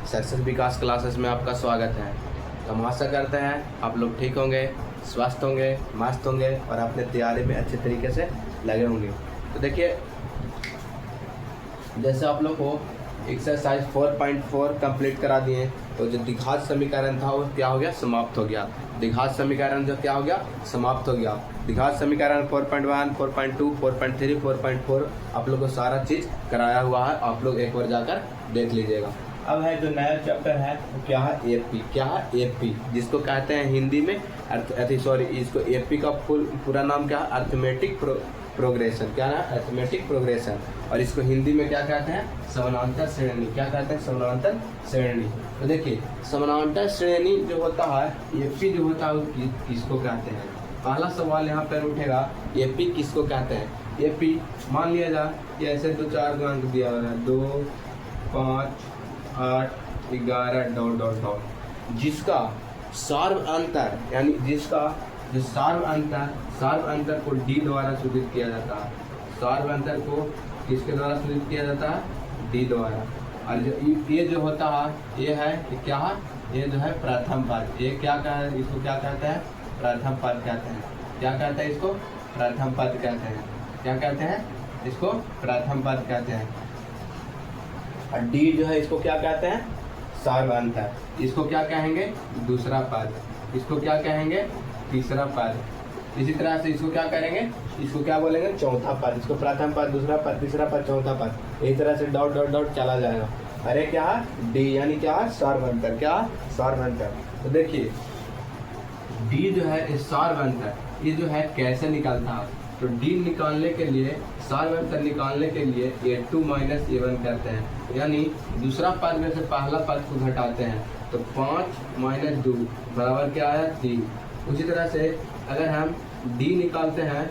Success विकास classes में आपका स्वागत है। तो हम आशा करते हैं आप लोग ठीक होंगे, स्वस्थ होंगे, मस्त होंगे और अपने तैयारी में अच्छे तरीके से लगे होंगे। तो देखिए, जैसे आप लोग को एक्सरसाइज 4.4 कंप्लीट करा दिए, तो जो द्विघात समीकरण था वो क्या हो गया, समाप्त हो गया। द्विघात समीकरण जो क्या हो गया, समाप्त हो गया। द्विघात समीकरण 4.1, 4.2, 4.3, 4.4 आप लोग को सारा चीज़ कराया हुआ है, आप लोग एक बार जाकर देख लीजिएगा। अब है जो नया चैप्टर है वो क्या है, एपी। क्या है, एपी, जिसको कहते हैं हिंदी में इसको एपी का पूरा नाम क्या है, अर्थमेटिक प्रोग्रेशन। क्या है, अर्थमेटिक प्रोग्रेशन। और इसको हिंदी में क्या कहते हैं, समानांतर श्रेणी। क्या कहते हैं, समानांतर श्रेणी। तो देखिए, समानांतर श्रेणी जो होता है, एपी जो होता है वो किसको कहते हैं। पहला सवाल यहाँ पर उठेगा, एपी किसको कहते हैं। एपी मान लिया जाए कि ऐसे 2-4 अंक दिया हुआ है, 2, 5, 8, 11 डॉट डॉट डॉट, जिसका सार्व अंतर यानी जिसका जो सार्व अंतर को डी द्वारा सूचित किया जाता है। सार्व अंतर को किसके द्वारा सूचित किया जाता है, डी द्वारा। और जो ये जो होता है ये है क्या है, ये जो है प्रथम पद। ये क्या है, इसको क्या कहते हैं, प्रथम पद कहते हैं। क्या कहते हैं इसको, प्रथम पद कहते हैं। क्या कहते हैं, इसको प्रथम पद कहते हैं। और डी जो है इसको क्या कहते हैं, सार्व अंतर। इसको क्या कहेंगे, दूसरा पद। इसको क्या कहेंगे, तीसरा पद। इसी तरह से इसको क्या करेंगे, इसको क्या बोलेंगे, चौथा पद। इसको प्रथम पद, दूसरा पद, तीसरा पद, चौथा पद। इस तरह से डॉट डॉट डॉट चला जाएगा। अरे क्या है, डी यानी क्या है, सार्व अंतर। क्या, सार्व अंतर। तो देखिए, डी जो है इस सार्व अंतर, ये जो है कैसे निकलता है। तो डी निकालने के लिए, सार्व अंतर निकालने के लिए A2 - A1 करते हैं, यानी दूसरा पद में से पहला पद को घटाते हैं। तो 5 - 2 बराबर क्या है, 3। उसी तरह से अगर हम डी निकालते हैं,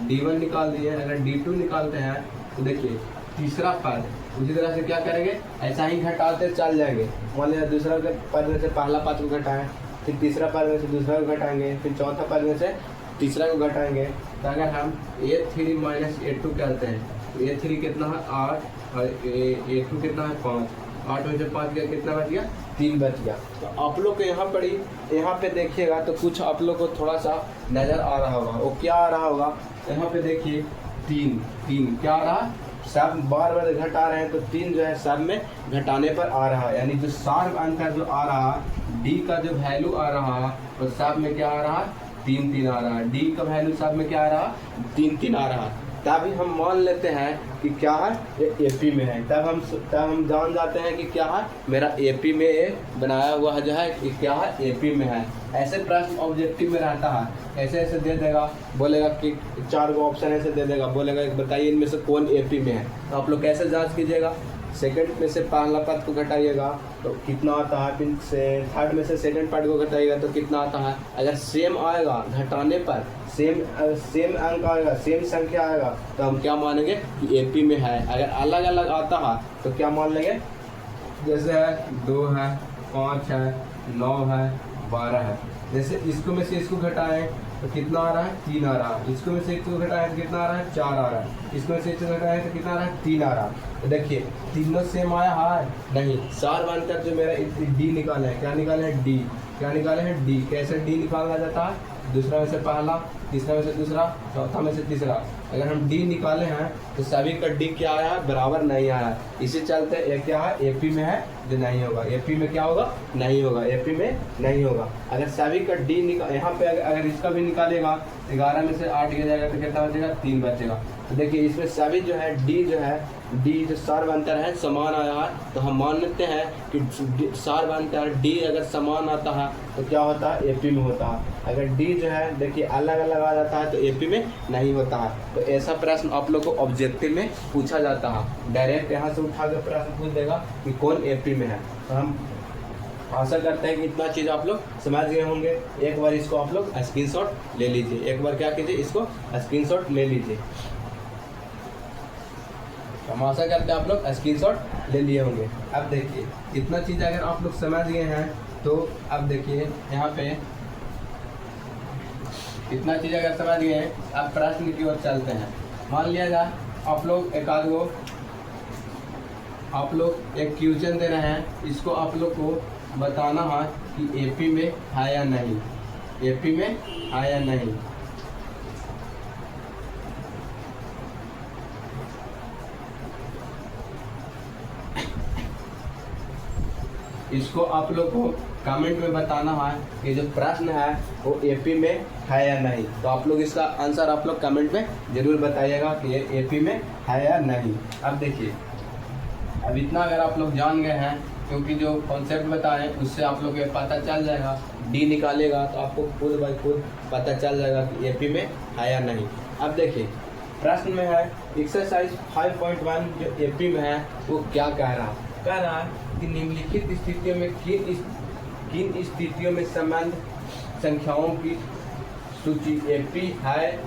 D1 निकाल दिए, अगर D2 निकालते हैं तो देखिए तीसरा पद उसी तरह से क्या करेंगे, ऐसा ही घटाते चल जाएंगे। मान लिया दूसरा पद में से पहला पद को घटाएं, फिर तीसरा पद में से दूसरा को घटाएंगे, फिर चौथा पद में से तीसरा को घटाएंगे। तो अगर हम A3 - A2 करते हैं तो A3 कितना है, 8 और A2 कितना है, 5। 8 में से 5 गया, कितना बच गया, 3 बच गया। तो आप लोग को यहाँ पे देखिएगा तो कुछ आप लोग को थोड़ा सा नज़र आ रहा होगा। वो क्या आ रहा होगा, यहाँ पे देखिए 3 क्या आ रहा, सब बार बार घटा रहे हैं तो 3 जो है सब में घटाने पर आ रहा है। यानी जो सार्व अंतर जो आ रहा, डी का जो वैल्यू आ रहा तो सब में क्या आ रहा, 3 आ रहा है। डी का वैल्यू सब में क्या आ रहा, 3 आ रहा। तभी हम मान लेते हैं कि क्या है, ये एपी में है। तब हम जान जाते हैं कि क्या है, मेरा एपी में ये बनाया हुआ है जो है कि क्या है, एपी में है। ऐसे प्रश्न ऑब्जेक्टिव में रहता है, ऐसे दे देगा, बोलेगा कि 4 गो ऑप्शन ऐसे दे देगा, बोलेगा बताइए इनमें से कौन एपी में है। तो आप लोग कैसे जांच कीजिएगा, सेकंड में से पहला पद को घटाइएगा तो कितना आता है, फिर से थर्ड में से सेकंड पद को घटाइएगा तो कितना आता है। अगर सेम आएगा, घटाने पर सेम अंक आएगा, सेम संख्या आएगा तो हम क्या मानेंगे कि एपी में है। अगर अलग अलग आता है तो क्या मान लेंगे, जैसे है 2 है, 5 है, 9 है, 12 है। जैसे इसको में से इसको घटाएं तो कितना आ रहा है, 3 आ रहा है। इसको में से इसको घटाएं तो कितना आ रहा है, 4 आ रहा है। इसको में से इसको घटाएं तो कितना आ रहा है, 3 आ रहा है। तो देखिए तीनों सेम आया है, नहीं। सार्व अंतर जो मेरा डी निकाला है, क्या निकाले है, डी। क्या निकाले हैं, डी। कैसे डी निकाला जाता है, दूसरा में से पहला, तीसरा में से दूसरा, चौथा में से तीसरा। अगर हम डी निकाले हैं तो सभी का डी क्या आया है, बराबर नहीं आया है। इसी चलते ये क्या है, एपी में है जो नहीं होगा। एपी में क्या होगा, नहीं होगा, एपी में नहीं होगा। अगर सभी का डी यहाँ पे अगर इसका भी निकालेगा, 11 में से 8 गया जाएगा तो कितना बचेगा, 3 बचेगा। तो देखिए इसमें सभी जो है डी जो सार्व अंतर है समान आया है, तो हम मान लेते हैं कि सार्व अंतर डी अगर समान आता है तो क्या होता है, एपी में होता है। अगर डी जो है देखिए अलग अलग आ जाता है तो एपी में नहीं होता है। तो ऐसा प्रश्न आप लोग को ऑब्जेक्टिव में पूछा जाता है। डायरेक्ट यहाँ से उठा कर प्रश्न पूछ देगा कि कौन एपी में है। तो हम आशा करते हैं कि इतना चीज़ आप लोग समझ गए होंगे। एक बार इसको आप लोग स्क्रीनशॉट ले लीजिए, एक बार क्या कीजिए, इसको स्क्रीनशॉट ले लीजिए। हम आशा करते हैं आप लोग स्क्रीनशॉट ले लिए होंगे। अब देखिए इतना चीज़ अगर आप लोग समझ गए हैं तो अब देखिए यहाँ पे इतना चीज़ अगर समझ गए हैं, अब प्रश्न की ओर चलते हैं। मान लिया जाए आप लोग एक आध गो आप लोग एक क्वेश्चन दे रहे हैं, इसको आप लोग को बताना है कि एपी में है या नहीं, एपी में है या नहीं। इसको आप लोग को कमेंट में बताना है कि जो प्रश्न है वो एपी में है या नहीं। तो आप लोग इसका आंसर आप लोग कमेंट में जरूर बताइएगा कि ये एपी में है या नहीं। अब देखिए, अब इतना अगर आप लोग जान गए हैं, क्योंकि जो कॉन्सेप्ट बताएं उससे आप लोग को पता चल जाएगा, डी निकालेगा तो आपको खुद बाई खुद पता चल जाएगा कि एपी में है या नहीं। अब देखिए प्रश्न में है एक्सरसाइज 5.1 जो एपी में है वो क्या कह रहा है कि निम्नलिखित स्थितियों में किन स्थितियों में संबंध संख्याओं की सूची एपी है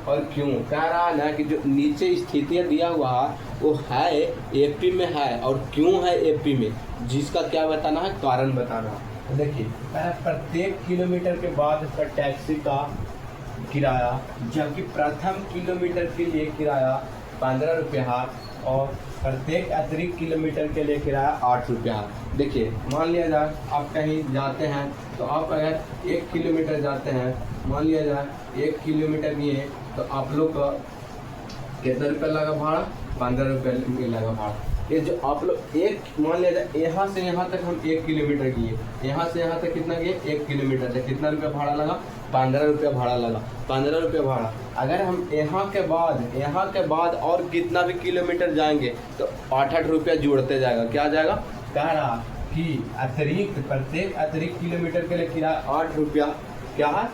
और क्यों। कह रहा है ना कि जो नीचे स्थितियाँ दिया हुआ है वो है एपी में है और क्यों है एपी में, जिसका क्या बताना है, कारण बताना है। तो देखिए प्रत्येक किलोमीटर के बाद का टैक्सी का किराया, जबकि प्रथम किलोमीटर के लिए किराया 15 रुपया है और प्रत्येक अतिरिक्त किलोमीटर के लिए किराया 8 रुपया है। देखिए मान लिया जाए आप कहीं जाते हैं तो आप अगर 1 किलोमीटर जाते हैं, मान लिया जाए 1 किलोमीटर किए तो आप लोग का कितना रुपया लगा भाड़ा, 15 रुपया लगा भाड़ा। ये जो आप लोग एक मान लिया जाए यहाँ से यहाँ तक हम 1 किलोमीटर किए, यहाँ से यहाँ तक कितना किए 1 किलोमीटर तक, कितना रुपया भाड़ा लगा, 15 रुपया भाड़ा लगा, 15 रुपया भाड़ा। अगर हम यहाँ के बाद और कितना भी किलोमीटर जाएंगे तो 8 रुपया जुड़ते जाएगा। क्या जाएगा, कह रहा कि प्रत्येक अतिरिक्त किलोमीटर के लिए किराया 8 रुपया क्या है,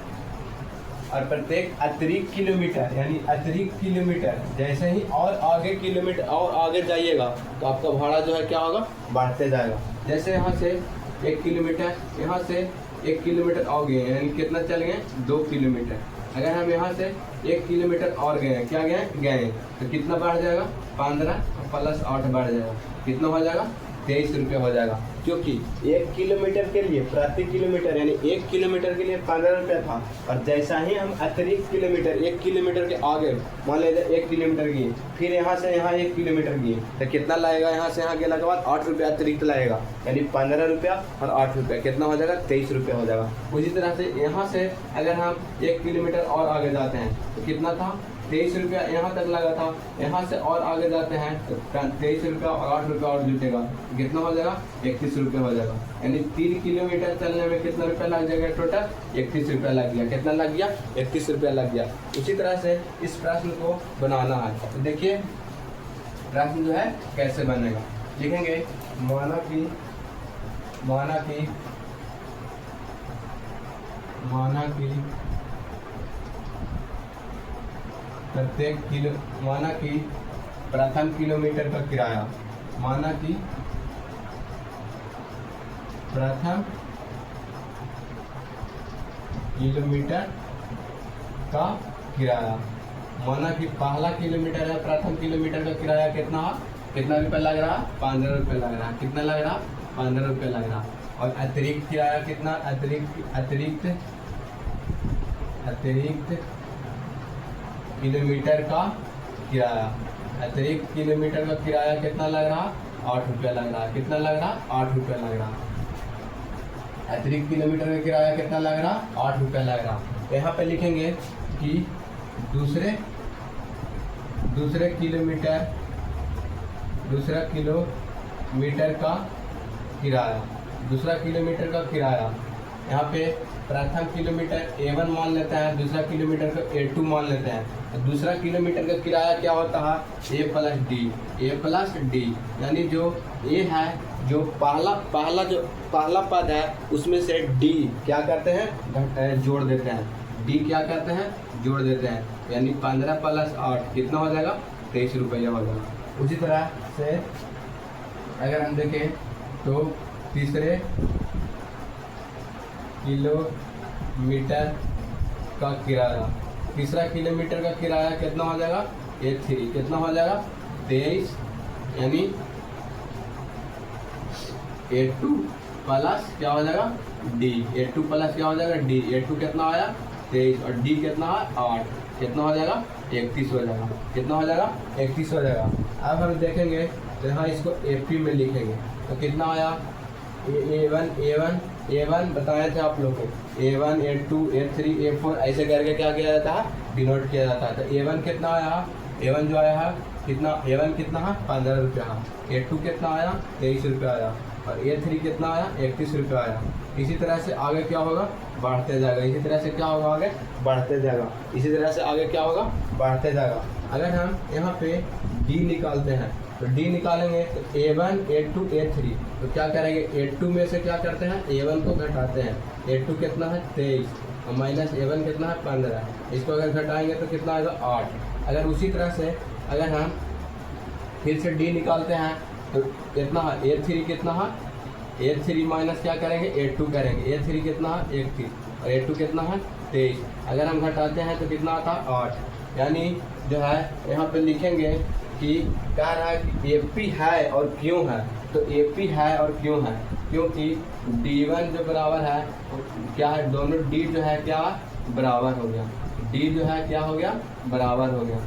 और प्रत्येक अतिरिक्त किलोमीटर यानी अतिरिक्त किलोमीटर जैसे ही और आगे किलोमीटर और आगे जाइएगा तो आपका भाड़ा जो है क्या होगा, बढ़ते जाएगा। जैसे यहाँ से 1 किलोमीटर, यहाँ से 1 किलोमीटर और गए यानी कितना चल गए 2 किलोमीटर। अगर हम यहाँ से 1 किलोमीटर और गए, क्या गए तो कितना बढ़ जाएगा, 15 प्लस 8 बढ़ जाएगा, कितना हो जाएगा 23 रुपया हो जाएगा। क्योंकि 1 किलोमीटर के लिए प्रति किलोमीटर यानी 1 किलोमीटर के लिए 15 रुपया था, और जैसा ही हम अतिरिक्त किलोमीटर 1 किलोमीटर के आगे मान लीजिए 1 किलोमीटर किए, फिर यहाँ से यहाँ 1 किलोमीटर किए तो कितना लगेगा, यहाँ से यहाँ गेला के बाद 8 रुपया अतिरिक्त लगेगा, यानी 15 रुपया और 8 रुपया कितना हो जाएगा, 23 रुपया हो जाएगा। उसी तरह से यहाँ से अगर हम 1 किलोमीटर और आगे जाते हैं तो कितना था, 23 रुपया यहाँ तक लगा था, यहाँ से और आगे जाते हैं तो 23 रुपया और 8 रुपया और जुटेगा, कितना हो जाएगा 31 रुपया हो जाएगा। यानी 3 किलोमीटर चलने में कितना रुपया लग जाएगा, टोटल 31 रुपया लग गया। कितना लग गया, 31 रुपया लग गया। उसी तरह से इस प्रश्न को बनाना है। तो देखिए प्रश्न जो है कैसे बनेगा, लिखेंगे माना कि माना कि प्रथम किलोमीटर का किराया, माना कि प्रथम किलोमीटर का किराया, माना कि पहला किलोमीटर है, प्रथम किलोमीटर का किराया कितना रुपया लग रहा, 15 रुपया लग रहा। कितना लग रहा, 15 रुपया लग रहा। और अतिरिक्त किराया कितना, अतिरिक्त किलोमीटर का किराया, अतिरिक्त किलोमीटर का किराया कितना लग रहा, 8 रुपया लग रहा। कितना लग रहा, 8 रुपया लग रहा। अतिरिक्त किलोमीटर का किराया कितना लग रहा, 8 रुपया लग रहा। यहाँ पे लिखेंगे कि दूसरे किलोमीटर का किराया, दूसरा किलोमीटर का किराया। यहाँ पे प्रथम किलोमीटर A1 मान लेते हैं, दूसरा किलोमीटर का A2 मान लेते हैं। तो दूसरा किलोमीटर का किराया क्या होता है, A प्लस डी, यानी जो A है, जो पहला पद है उसमें से D क्या करते हैं, जोड़ देते हैं। D क्या करते हैं, जोड़ देते हैं, यानी 15 प्लस 8 कितना हो जाएगा, 23 रुपया हो जाएगा। उसी तरह से अगर हम देखें तो तीसरे किलोमीटर का किराया, तीसरा किलोमीटर का किराया कितना हो जाएगा, A3 कितना हो जाएगा, 23, यानी A2 प्लस क्या हो जाएगा, D, A2 प्लस क्या हो जाएगा, D, A2 कितना आया 23 और D कितना है 8, कितना हो जाएगा 31 हो जाएगा। कितना हो जाएगा, 31 हो जाएगा। अब हम देखेंगे तो यहाँ इसको AP में लिखेंगे तो कितना आया A1 बताए थे आप लोग को A1 A2 A3 A4 ऐसे करके क्या किया जाता है डिनोट किया जाता है। तो A1 कितना आया, A1 जो आया है कितना, A1 कितना है 15 रुपया, A2 कितना आया 23 रुपया आया और A3 कितना आया 31 रुपया आया। इसी तरह से आगे क्या होगा बढ़ते जाएगा, इसी तरह से क्या होगा आगे बढ़ते जाएगा, इसी तरह से आगे क्या होगा बढ़ते जाएगा। अगर हम यहाँ पे D निकालते हैं तो D निकालेंगे तो A1 A2 A3 तो क्या करेंगे A2 में से क्या करते हैं A1 को घटाते हैं, A2 कितना है 23 और माइनस A1 कितना है 15, इसको अगर घटाएंगे तो कितना आएगा 8। अगर उसी तरह से अगर हम फिर से D निकालते हैं तो कितना है A3 कितना है A3 माइनस क्या करेंगे A2 करेंगे, A3 कितना है 31 और A2 कितना है 23, अगर हम घटाते हैं तो कितना आता है 8। यानी जो है यहाँ पे लिखेंगे कि कह रहा है कि AP है और क्यों है, तो AP है और क्यों है क्योंकि D1 जो बराबर है क्या है, दोनों D जो है क्या बराबर हो गया, D जो है क्या हो गया बराबर हो गया,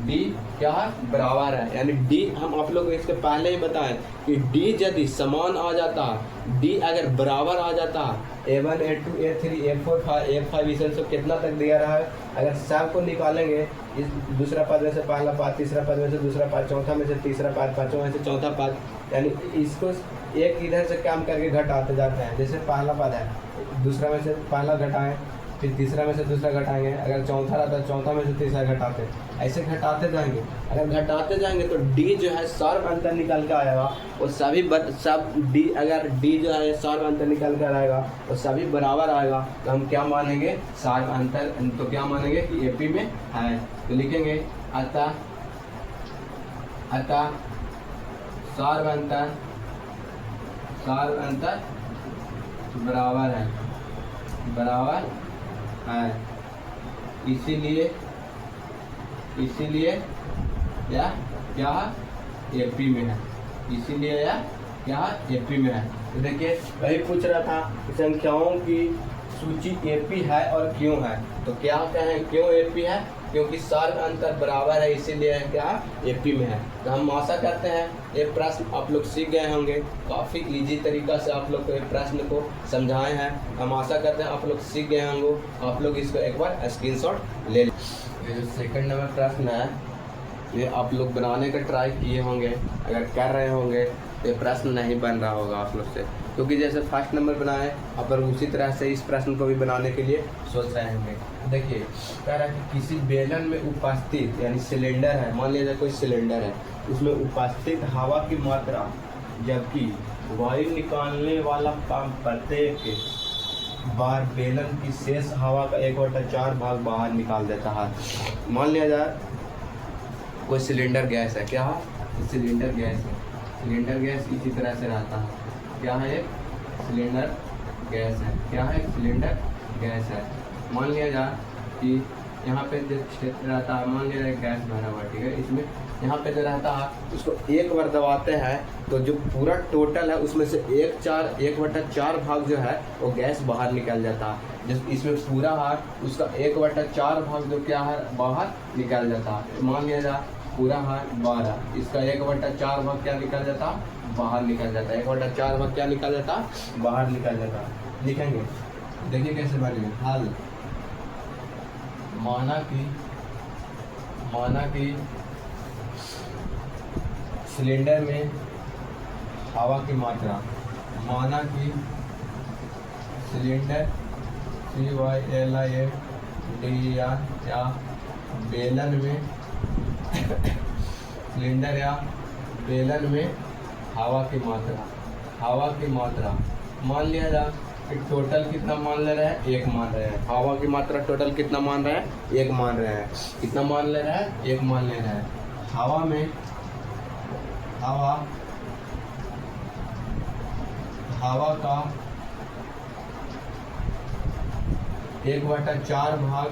D क्या है बराबर है। यानी D हम आप लोग को इसके पहले ही बताएं कि D यदि समान आ जाता है, D अगर बराबर आ जाता है A1 A2 A3 A4 A5 इसे सब कितना तक दिया रहा है, अगर सब को निकालेंगे इस दूसरा पद में से पहला पद, तीसरा पद में से दूसरा पद, चौथा में से तीसरा पद, पांचवा में से चौथा पद, यानी इसको एक इधर से काम करके घटाते जाते हैं। जैसे पहला पद है दूसरा में से पहला घटाएं, फिर तीसरा में से दूसरा घटाएंगे, अगर चौथा रहता है चौथा में से तीसरा घटाते, ऐसे घटाते जाएंगे। अगर घटाते जाएंगे तो D जो है सर्व अंतर निकल के आएगा और सब D अगर D जो है सर्व अंतर निकल कर आएगा और सभी बराबर आएगा तो हम क्या मानेंगे सर्व अंतर, तो क्या मानेंगे कि AP में है। तो लिखेंगे अतः सर्व अंतर बराबर है, इसीलिए या क्या AP में है, इसीलिए या क्या AP में है। तो देखिए वही पूछ रहा था संख्याओं की सूची AP है और क्यों है, तो क्या कहें क्यों AP है, क्योंकि सर्व अंतर बराबर है इसीलिए क्या AP में है। तो हम आशा करते हैं ये प्रश्न आप लोग सीख गए होंगे, काफ़ी इजी तरीका से आप लोग को ये प्रश्न को समझाए हैं। हम आशा करते हैं आप लोग सीख गए होंगे, आप लोग इसको एक बार स्क्रीनशॉट ले लें। ये जो सेकंड नंबर प्रश्न है ये आप लोग बनाने का ट्राई किए होंगे, अगर कर रहे होंगे तो ये प्रश्न नहीं बन रहा होगा आप लोग से, क्योंकि जैसे फर्स्ट नंबर बनाए आप उसी तरह से इस प्रश्न को भी बनाने के लिए सोच रहे होंगे। देखिए कह रहा है कि किसी बेलन में उपस्थित यानी सिलेंडर है, मान लीजिए कोई सिलेंडर है, उसमें उपस्थित हवा की मात्रा जबकि वायु निकालने वाला पंप प्रत्येक बार बेलन की शेष हवा का 1/4 भाग बाहर निकाल देता है। मान लिया जाए कोई सिलेंडर गैस है, क्या है सिलेंडर गैस है, सिलेंडर गैस इसी तरह से रहता है, क्या है एक सिलेंडर गैस है, क्या है सिलेंडर गैस है। मान लिया जाए कि यहाँ पे जो क्षेत्र रहता है, मान लिया जाए गैस भरा हुआ, ठीक है, इसमें यहाँ पे जो रहता है उसको एक बार दबाते हैं तो जो पूरा टोटल है उसमें से 1/4 भाग जो है वो गैस बाहर निकल जाता है। जिस इसमें पूरा है उसका 1/4 भाग जो क्या है बाहर निकल जाता है। मान लिया जाए पूरा है 12, इसका 1/4 भाग क्या निकल जाता बाहर निकल जाता है, 1/4 भाग क्या निकल जाता बाहर निकल जाता। लिखेंगे देखिए कैसे बनेगा हल। माना कि सिलेंडर में हवा की मात्रा, माना कि सिलेंडर CYLINDER या बेलन में सिलेंडर या बेलन में हवा की मात्रा मान लिया जाए कि टोटल कितना मान ले रहे हैं 1 मान रहे हैं, हवा की मात्रा टोटल कितना मान रहे हैं 1 मान रहे हैं, कितना मान ले रहे हैं 1 मान ले रहे हैं। हवा में हवा का 1/4 भाग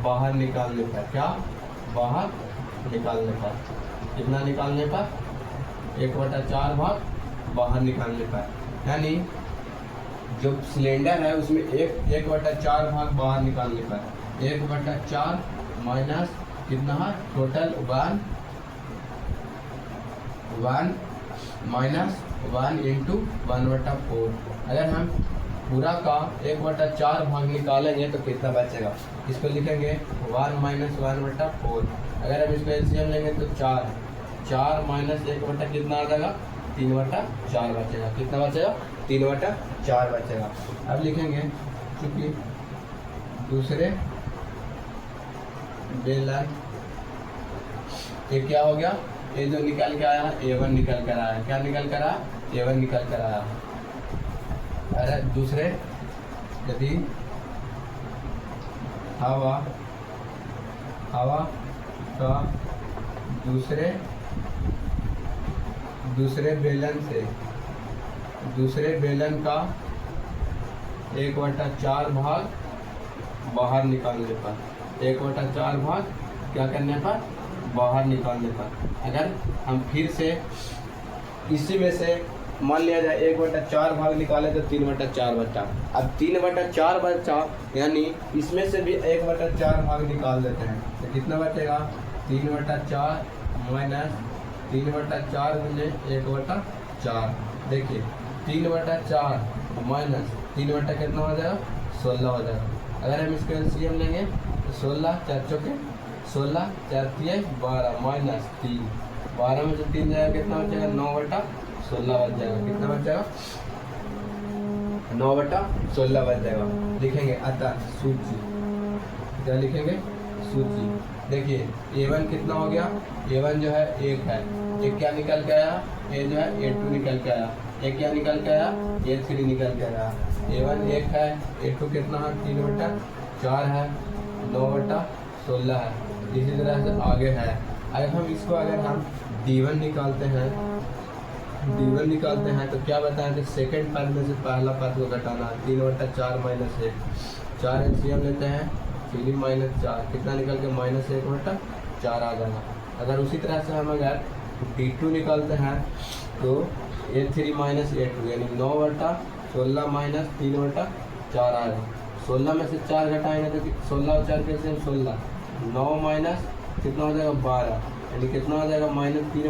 बाहर निकालने पर, क्या बाहर निकालने पर, कितना निकालने पर 1/4 भाग बाहर निकालने पर, यानी जो सिलेंडर है उसमें 1/4 भाग बाहर निकालने पर 1/4 माइनस कितना है टोटल 1 माइनस 1 इंटू 1/4। अगर हम पूरा का 1/4 भाग निकालेंगे तो कितना बचेगा, इसको लिखेंगे 1 माइनस 1/4। अगर हम इसको एलसीएम लेंगे तो 4 माइनस 1 कितना आ जाएगा 3/4 बचेगा। कितना बचेगा 3/4 बचेगा। अब लिखेंगे चूंकि दूसरे बेलन ये क्या हो गया, ये जो निकल के आया A1 निकल कर आया, क्या निकल कर आया A1 निकल कर आया। अरे दूसरे यदि हवा का दूसरे बेलन का 1/4 भाग बाहर निकालने पर, 1/4 भाग क्या करने पर बाहर निकालने पर, अगर हम फिर से इसी में से मान लिया जाए 1/4 भाग निकाले तो 3/4 बचा। अब 3/4 बचा यानी इसमें से भी 1/4 भाग निकाल देते हैं तो कितना बचेगा 3/4 माइनस 3/4 गुने 1/4। देखिए 3/4 माइनस 3 कितना हो जाएगा 16 हो जाएगा। अगर हम इसको एलसीएम लेंगे तो 16 4 चौके 16 4 3 12 माइनस 3, 12 में से 3 जाएगा कितना बचेगा 9/16 बच जाएगा। कितना बच जाएगा 9/16 बच जाएगा। लिखेंगे अतः सूची, क्या लिखेंगे सूची। देखिए A1 कितना हो गया, A1 जो है 1 है, एक क्या निकल के आया A जो है A2 निकल के आया, एक क्या निकल के आया A3 निकल के आया। A1 1 है, A2 कितना है 3/4 है, 9/16 है। इसी तरह से आगे है। अगर हम इसको हम D1 निकालते हैं तो क्या बताएं थे सेकेंड पद में से पहला पद को घटाना है 3/4 माइनस 1, 4 एलसीएम लेते हैं 3 माइनस 4 कितना निकल के -1/4 आ जाएगा। अगर उसी तरह से हम अगर D2 निकालते हैं तो A3 माइनस A2 यानी 9/16 माइनस 3/4 आएगा। 16 में से 4 घटाएंगे तो 16 और 4 कैसे 16, 9 माइनस कितना हो जाएगा 12 यानी कितना हो जाएगा -3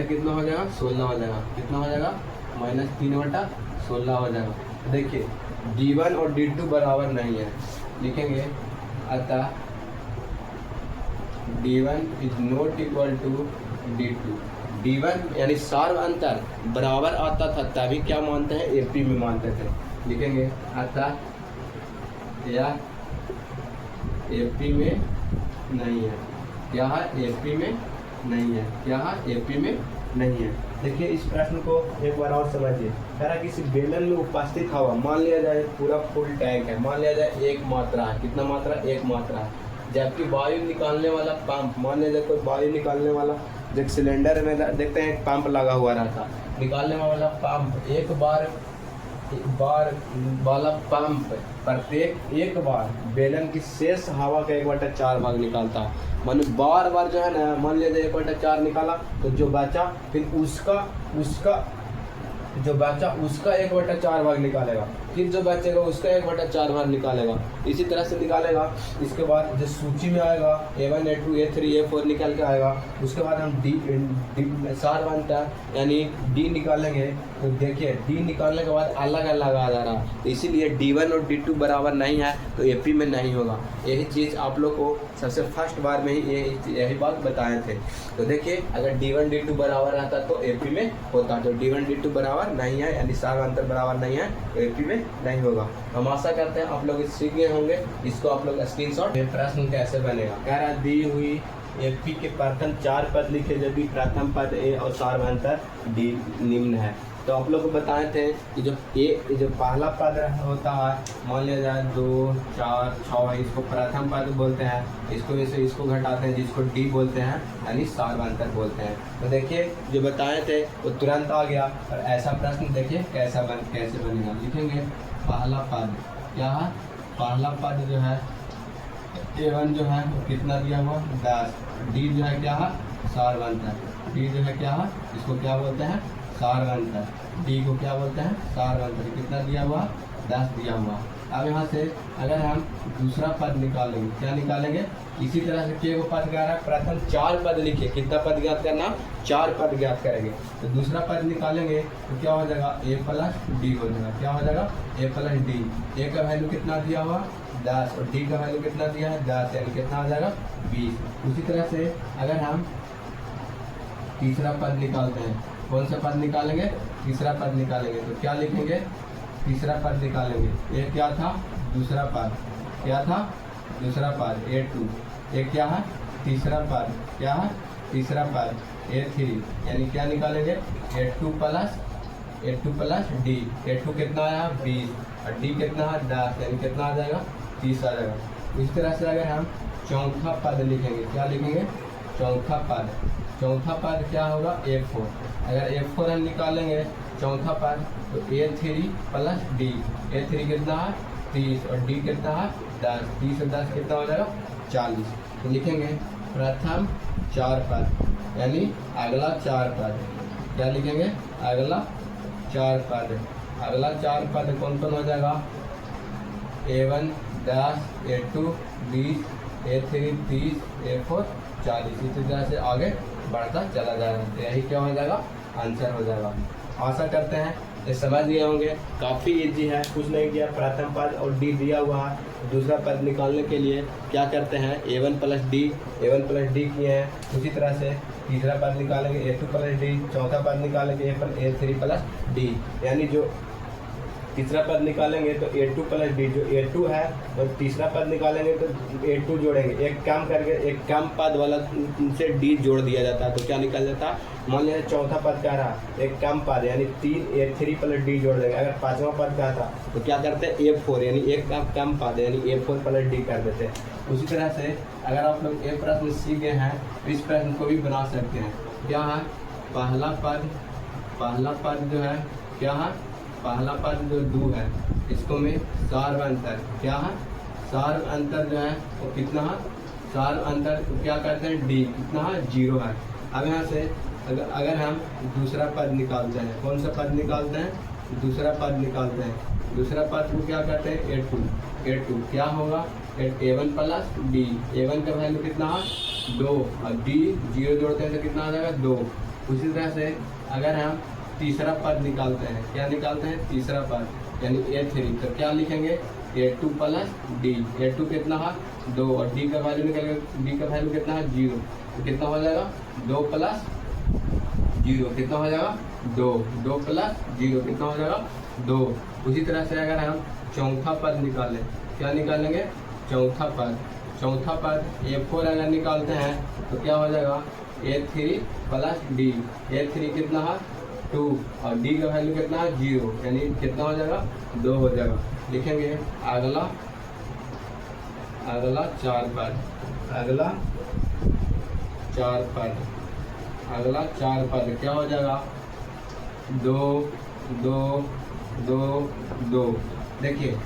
कितना हो जाएगा 16 हो जाएगा। कितना हो जाएगा -3/16 हो जाएगा। देखिए D1 और D2 बराबर नहीं है, लिखेंगे अतः D1 is not equal to D2। D1 यानी सार्व अंतर बराबर आता था तभी क्या मानते हैं AP में मानते थे। लिखेंगे अतः यह AP में नहीं है, क्या है AP में नहीं है, क्या है AP में नहीं है। देखिए इस प्रश्न को एक बार और समझिए। कह रहा किसी बेलन में उपस्थित हवा मान लिया जाए पूरा फुल टैंक है, मान लिया जाए 1 मात्रा है, कितना मात्रा 1 मात्रा है, जबकि वायु निकालने वाला पंप मान लिया जाए कोई वायु निकालने वाला जब सिलेंडर में देखते हैं एक पंप लगा हुआ रहता, निकालने वाला पंप एक बार वाला पंप प्रत्येक एक बार बेलन की शेष हवा का 1/4 भाग निकालता है। मान बार जो है ना मान लिया जाए 1/4 निकाला तो जो बचा फिर उसका जो बचा उसका 1/4 भाग निकालेगा, फिर जो बचेगा उसका 1/4 भाग निकालेगा। इसी तरह से निकालेगा। इसके बाद जो सूची में आएगा A1 A2 A3 A4 निकल के आएगा। उसके बाद हम D सार बनता है यानी D निकालेंगे तो देखिए D निकालने के बाद अलग अलग आ जा रहा है, तो इसीलिए D1 और D2 बराबर नहीं है तो AP में नहीं होगा। यही चीज़ आप लोग को सबसे फर्स्ट बार में ही यही बात बताए थे। तो देखिए अगर D1 D2 बराबर रहता तो AP में होता, तो D1 D2 बराबर नहीं है यानी सार अंतर बराबर नहीं है तो AP में नहीं होगा। हम आशा करते हैं आप लोग सीख गए होंगे। इसको आप लोग स्क्रीनशॉट प्रश्न कैसे बनेगा। कह रहा दी हुई AP के प्रथम 4 पद लिखे जबकि प्रथम पद A और सार्वंतर D निम्न है। तो आप लोग को बताए थे कि जो पहला पद होता है मान लिया जाए 2 4 6 इसको प्रथम पद बोलते हैं, इसको घटाते हैं जिसको D बोलते हैं यानी सार्वंतर बोलते हैं। तो देखिए जो बताए थे वो तुरंत आ गया। और ऐसा प्रश्न देखिए कैसे बनेगा। लिखेंगे पहला पद क्या है, पहला पद जो है A1 जो है वो कितना दिया हुआ 10, D जो है क्या है सार्वंतर, D जो है क्या है इसको क्या बोलते हैं सार्वंतर, D को क्या बोलते हैं सार्वंतर, कितना दिया हुआ 10 दिया हुआ। अब यहाँ से अगर हम दूसरा पद निकालेंगे, क्या निकालेंगे, इसी तरह से के को पद क्या है, प्रथम 4 पद लिखिए। कितना पद ज्ञात करना, 4 पद ज्ञात करेंगे। तो दूसरा पद निकालेंगे तो क्या हो जाएगा, a प्लस डी हो जाएगा। क्या हो जाएगा, a प्लस डी। a का वैल्यू कितना दिया हुआ 10 और d का वैल्यू कितना दिया है 10, यानी कितना हो जाएगा 20। उसी तरह से अगर हम तीसरा पद निकालते हैं, कौन सा पद निकालेंगे, तीसरा पद निकालेंगे तो क्या लिखेंगे, तीसरा पद निकालेंगे। ये क्या था, दूसरा पद, क्या था, दूसरा पद a2। ये क्या है, तीसरा पद, क्या है, तीसरा पद a3, यानी क्या निकालेंगे, a2 प्लस d। a2 कितना आया 20 और d कितना है 10, यानी कितना आ जाएगा 30 आ जाएगा। इस तरह से अगर हम चौथा पद लिखेंगे, क्या लिखेंगे, चौथा पद। चौथा पद क्या होगा, a4। अगर a4 हम निकालेंगे चौथा पद तो a3 प्लस d। a3 कितना है 30 और d कितना है 10। 30 और 10 कितना हो जाएगा 40। तो लिखेंगे प्रथम 4 पद, यानी अगला 4 पद। क्या लिखेंगे, अगला 4 पद। अगला 4 पद कौन कौन हो जाएगा, a1 10, a2 20, a3 30, a4 40। इसी तरह से आगे बढ़ता चला जाएगा। यही क्या हो जाएगा, आंसर हो जाएगा। आशा करते हैं ये समझ गए होंगे। काफ़ी इजी है, कुछ नहीं किया, प्रथम पद और डी दिया हुआ है। दूसरा पद निकालने के लिए क्या करते हैं, a1 प्लस डी किए हैं। उसी तरह से तीसरा पद निकालेंगे a2 प्लस डी, चौथा पद निकालेंगे a3 प्लस डी, यानी जो तीसरा पद निकालेंगे तो a2 प्लस डी, जो a2 है, और तीसरा पद निकालेंगे तो a2 जोड़ेंगे, एक काम करके एक कम पद वाला से d जोड़ दिया जाता है तो क्या निकल जाता है। मान लीजिए चौथा पद क्या रहा, एक कम पद यानी 3 a3 प्लस डी जोड़ देंगे। अगर पांचवा पद क्या था तो क्या करते हैं a4, यानी एक कम पद यानी a4 प्लस डी कर देते हैं। उसी तरह से अगर आप लोग एक प्रश्न सीख गए हैं तो इस प्रश्न को भी बना सकते हैं। क्या है, पहला पद जो है, क्या है, पहला पद जो 2 है, इसको में सार्व अंतर, क्या है, सार्व अंतर जो है वो कितना है, सार्व अंतर तो क्या करते हैं d, कितना है 0 है। अब यहाँ से अगर हम दूसरा पद निकालते हैं, कौन सा पद निकालते हैं, दूसरा पद निकालते हैं। दूसरा पद को क्या करते हैं a2 क्या होगा, a1 प्लस डी। a1 का वैल्यू कितना है 2 और d 0 जोड़ते हैं तो कितना आ जाएगा 2। उसी तरह से अगर हम तीसरा पद निकालते हैं, क्या निकालते हैं, तीसरा पद यानी a3, तो क्या लिखेंगे a2 प्लस डी। a2 कितना है 2 और d का वैल्यू निकलेगा, d का वैल्यू कितना है 0, तो कितना हो जाएगा 2 प्लस 0, कितना हो जाएगा 2 प्लस 0 कितना हो जाएगा 2। उसी तरह से अगर हम चौथा पद निकालें, क्या निकालेंगे, चौथा पद a4 अगर निकालते हैं तो क्या हो जाएगा a3 प्लस डी। a3 कितना है 2 और d का वैल्यू कितना है 0, यानी कितना हो जाएगा 2 हो जाएगा। लिखेंगे अगला 4 पद, अगला 4 पद क्या हो जाएगा 2 2 2 2। देखिए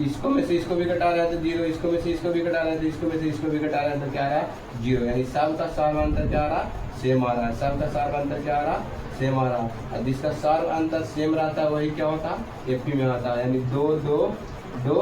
इसको में से इसको भी घटा रहे हैं तो 0, इसको में से इसको भी घटा रहे हैं तो इसको में से इसको भी घटा रहे हैं तो क्या आ रहा है 0, यानी सब का सार्व अंतर क्या आ रहा है, सेम आ रहा है। सब का सार्व अंतर क्या आ रहा है, सेम आ रहा है। और जिसका सार्व अंतर सेम रहता है वही क्या होता है, एपी में आता है, यानी 2 2 2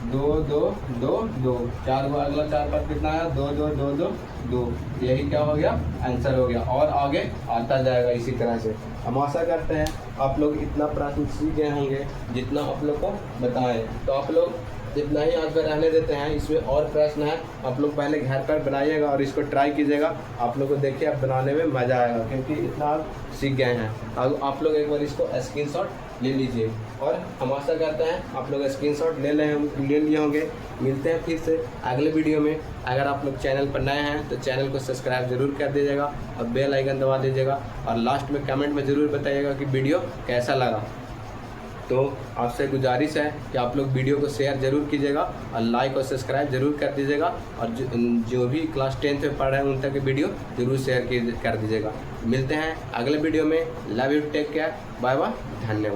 2 2 2 2। 4 को अगला 4 पद कितना है 2 2 2 2 2। यही क्या हो गया, आंसर हो गया, और आगे आता जाएगा इसी तरह से। हम आशा करते हैं आप लोग इतना प्रश्न सीख गए होंगे जितना आप लोग को बताएं। तो आप लोग इतना ही आज रहने देते हैं, इसमें और प्रश्न है, आप लोग पहले घर पर बनाइएगा और इसको ट्राई कीजिएगा। आप लोग को देखिए अब बनाने में मज़ा आएगा, क्योंकि इतना आप सीख गए हैं। अब आप लोग एक बार इसको स्क्रीनशॉट ले लीजिए, और हम आशा करते हैं आप लोग स्क्रीनशॉट ले लिए होंगे। मिलते हैं फिर से अगले वीडियो में। अगर आप लोग चैनल पर नए हैं तो चैनल को सब्सक्राइब जरूर कर दीजिएगा और बेल आइकन दबा दीजिएगा, और लास्ट में कमेंट में ज़रूर बताइएगा कि वीडियो कैसा लगा। तो आपसे गुजारिश है कि आप लोग वीडियो को शेयर जरूर कीजिएगा और लाइक और सब्सक्राइब जरूर कर दीजिएगा, और जो भी क्लास 10th में पढ़ रहे हैं उन तक वीडियो जरूर शेयर कर दीजिएगा। मिलते हैं अगले वीडियो में। Love you, take care, bye bye, धन्यवाद।